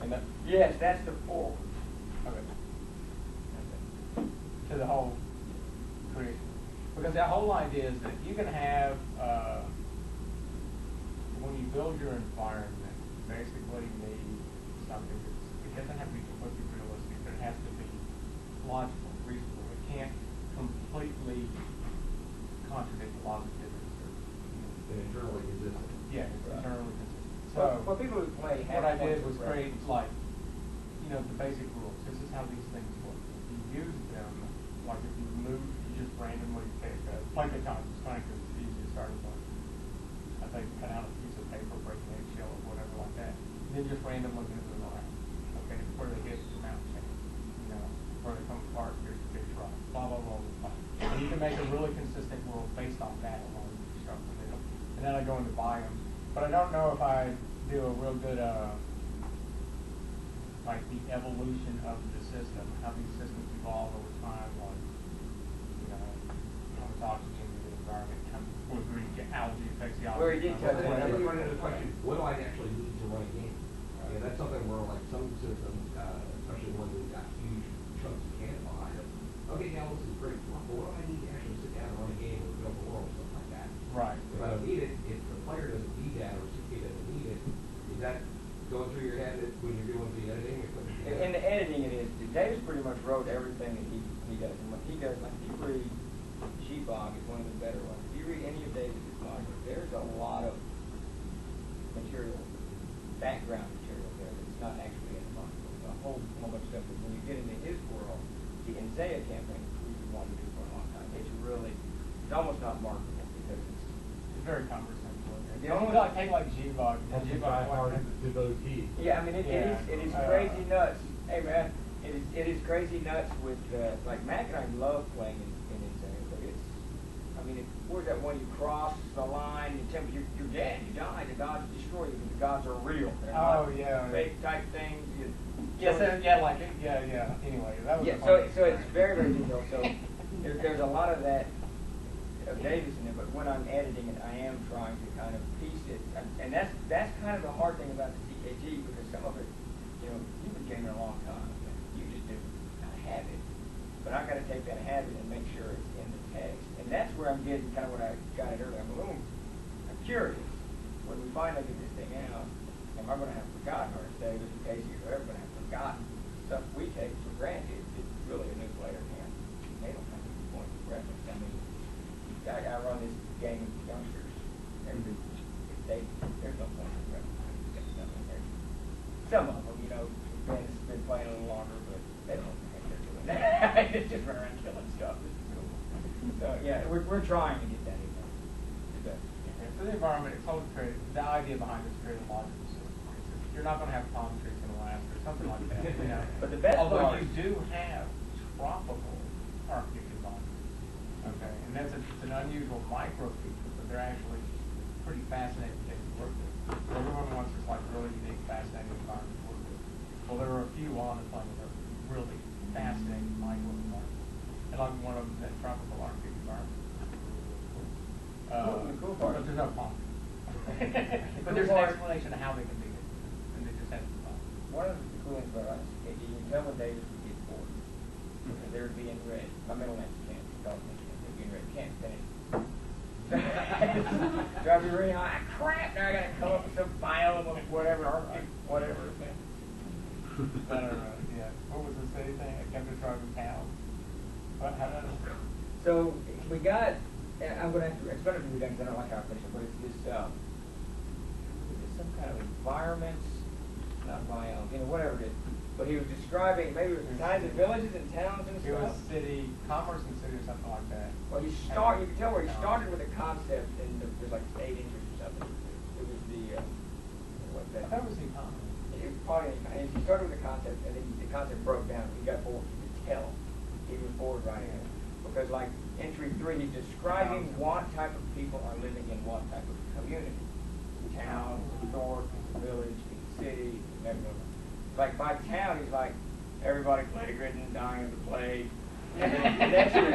And that, Yes, that's the forward. okay. To the whole creation. Because the whole idea is that you can have, when you build your environment, basically you need something that's, it doesn't have to be completely realistic, but it has to be logical, reasonable. It can't completely contradict the laws of physics. And internally consistent. Yeah, it's internally consistent. So Well, people who play what I did was create like, the basic rules. This is how these things work. If you use them, like if you move, you just randomly pick play the times. It's funny because it's easy to start with. I think cut out a piece of paper, break an eggshell or whatever like that. And then just randomly move them around. Okay, where they hit the mount change. Where they come apart, here's the big truck. Blah blah blah blah. And you can make a really consistent world based off that alone. Start with it. And then I go into biome. But I don't know if I do a real good like the evolution of the system, how these systems evolve over time, like how much oxygen in the environment, how much algae affects the oxygen. Where he did touch on Whenever that. you run into the question, what do I actually need to run a game? Yeah, that's something where like some systems, especially when we've got huge chunks of can behind them. Okay, yeah, this is great, but what do I need to actually sit down and run a game or build a world or something like that? Right. If I don't need it, if the player doesn't need that or CK doesn't need it, is that going through your head when you're doing the editing? In the editing, it is. Davis pretty much wrote everything that he does. And when he does, like if you read Sheepdog, is one of the better ones. If you read any of Davis's modules, there's a lot of material, background material there that's not actually in the module. A whole bunch of stuff. But when you get into his world, the Enzea campaign, which we've wanted to do for a long time, it's almost not marketable because it's very cumbersome. The only take like G-Bug. devotee. Yeah, I mean it is crazy nuts. Hey man, it is crazy nuts with like Mac and I love playing in Insane, but where's that one you cross the line, you're dead, you die, the gods destroy you, the gods are real. They're not fake type things. Anyway, that was so it's very, very detailed. So there's a lot of that of Davis in it, but when I'm editing it, I am trying to kind of piece it, and that's kind of the hard thing about the CKG, because some of it, you've been gaming a long time, you just do not have it, but I got to take that habit and make sure it's in the text, and that's where I'm getting kind of what I got it earlier. I'm curious when we finally get this thing out, am I going to have forgotten, or is Davis and Casey or whoever going to have forgotten stuff we take for granted? It's really a new player can. They don't have any point of reference. I mean, I run this game with youngsters. There's no point of reference. Some of them, Ben's been playing a little longer, but they don't know what the heck they're doing. It's just running around killing stuff. This is cool. So yeah, we're trying to get that in there. For the environment, it's always created. The idea behind it is creating a logical system. You're not going to have palm trees in Alaska or something like that. But the best although part, you do have tropical Arctic environments. Okay, and it's an unusual micro feature, but they're actually pretty fascinating things to work with. Everyone wants this like really unique, fascinating environment to work with. Well, there are a few on the planet that are really fascinating micro environments, and like one of them is that tropical Arctic environment. the cool part. But there's no palm. But there's an explanation of how they can do it, and they just have to stop. One of the cool things about us, you can tell when Davis would get bored, because there would be in red. My middle name's Kent. There'd be in red. Can't finish. Drive you really high. Crap! Now I gotta come up with some file of whatever, Arctic, whatever. I don't know. Yeah. What was the city thing? I kept it driving town. What? How did I? So we got. I'm gonna have to. It's better to be done because I don't like how I finish it, but it's this. It's some kind of environments, not biome, whatever it is. But he was describing, maybe it was the kinds of villages and towns and It was stuff. city, commerce and city or something like that. Well, you can tell where he started with a concept, and it was like 8 inches or something. It was the, what that? I thought it was the economy. It was probably, and he started with a concept, and then the concept broke down. He got bored. You could tell he was bored writing it. Because like entry 3, he's describing what type of people are living in what type of community. Town, resort, village, city, everything. Like by town, he's like, everybody plague-ridden, dying of the plague. And then the next is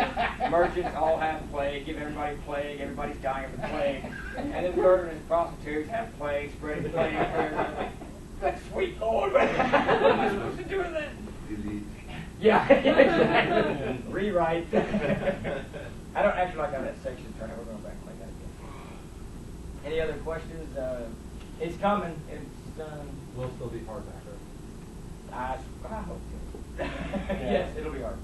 merchants all have plague, give everybody plague, everybody's dying of the plague. And then murderers and prostitutes have plague, spreading plague for everybody. Good sweet Lord, what am I supposed to do with that? Delete. Yeah, exactly. Rewrite. I don't actually like how that section turned out. We're going back and make that again. Any other questions? It's coming. It's Will still be hardback, right? I hope so. Yes, it'll be hard.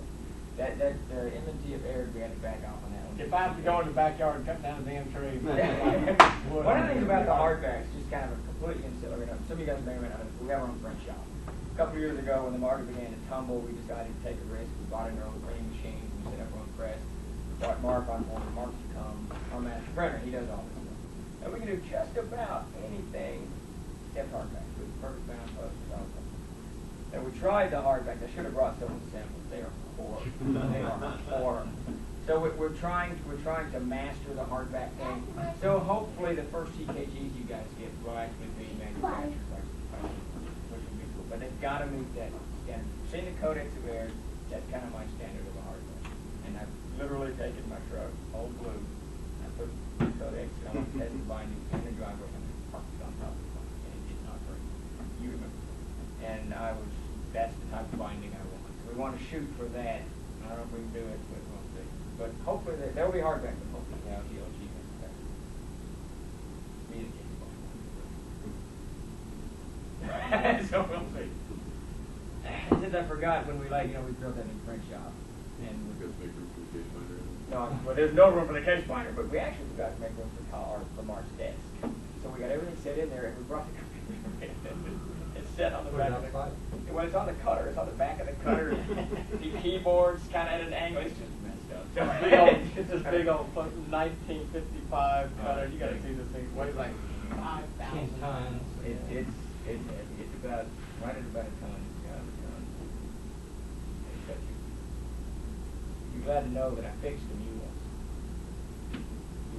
That M&T of Eric, we had to back off on that one. If I have to go in the backyard and cut down a damn tree. One of the things about the hardbacks, just kind of a completely ancillary note. Some of you guys may or may not know, we have our own print shop. A couple of years ago, when the market began to tumble, we decided to take a risk. We bought in our own printing machines. We set up our own press. We brought Mark on board. Mark's become our master printer. He does all this stuff. And we can do just about anything except hardback. With perfect bound posters, all that. And we tried the hardback. I should have brought some of the samples. They are poor. They are poor. So we're trying to master the hardback thing. So hopefully the first CKGs you guys get will actually be manufactured by, which would be cool. But they've got to meet that standard. Seen the Codex of Air, that's kind of my standard of a hardback. And I've literally taken my truck, old blue, I put the Codex and I went to test the binding in the driveway and I parked it on top of the binding and it did not break. You remember. And that's the type of binding I want. So we want to shoot for that. I don't know if we can do it, but we'll see. But hopefully there will be hardback, but hopefully now DLG manufactured. Me and James. So we'll see. Since I forgot when we we built that new print shop. And We've got to make room for the case binder. no, well, there's no room for the case binder, but we actually forgot to make room for Mark's desk. So we got everything set in there, and we brought the computer in. It's set on the back of the cutter. Well, it's on the cutter. It's on the back of the cutter. The keyboard's kind of at an angle. It's just messed up. It's this big old 1955 cutter. You got to see this thing. It weighs like 5,000 tons. It's about right at about a ton. Yeah, a ton. You're glad to know that I fixed the new ones. You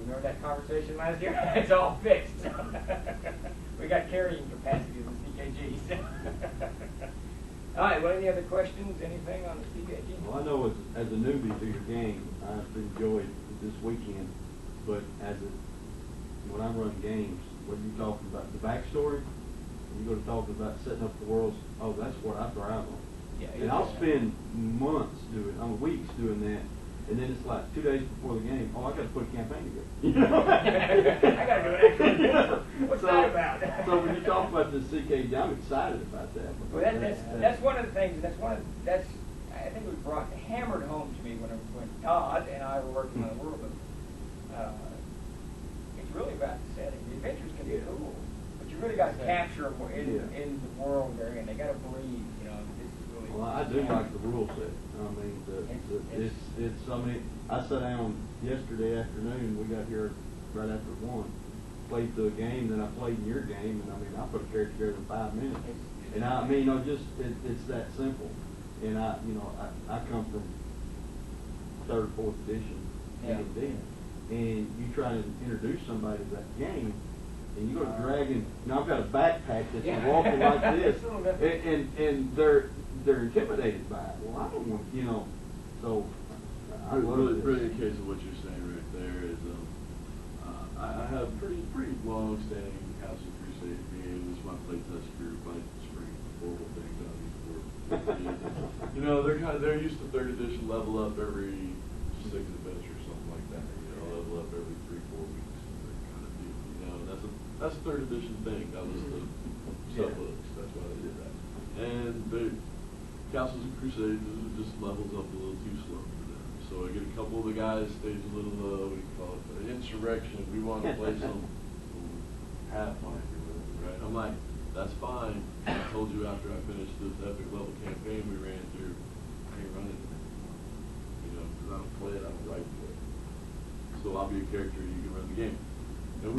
remember that conversation last year? It's all fixed. We got carrying capacity of the CKGs. All right, well, any other questions, anything on the CKG? Well, I know as a newbie to your game, I've enjoyed this weekend, but when I run games, what are you talking about? The backstory? You go to talk about setting up the worlds, oh, that's what I thrive on. Yeah, and I'll spend months weeks doing that, and then it's like 2 days before the game, oh, I got to put a campaign together. You know? I got to do an actual adventure. What's that about? So when you talk about the CKG, I'm excited about that. Well, that's one of the things. I think it was hammered home to me when Todd and I were working on the world. It's really about the setting. The adventures can be cool, but you really got to capture them in the world they're in. They got to believe. This is really. Well, I do like the rule set. I mean, it's. I mean, I sat down yesterday afternoon. We got here right after 1. Played through a game, then I played in your game, and I mean, I put a character together in 5 minutes. And I mean, it's that simple. And I come from 3rd, 4th edition D&D, and you try to introduce somebody to that game, and you go to dragging. I've got a backpack that's walking like this, and they're intimidated by it. Well, I don't want, so. I love really, this. really, in case of what you're saying right there is, I have pretty long-standing House of Crusade game. This is my playtest group. I spring horrible things out of these boards. They're used to 3rd edition level up every 6 adventures, something like that. Level up every 3-4 weeks, that kind of deal. That's a 3rd edition thing. That was the subbooks. That's why they did that. And the Castles and Crusades just levels up a little too slow for them. So I get a couple of the guys stage a little, what do you call it, insurrection. We want to play some Pathfinder with it, right? I'm like, that's fine. I told you after I finished this epic level campaign we ran through, I ain't running it. Because I don't play it, I don't write for it. So I'll be a character, you can run the game.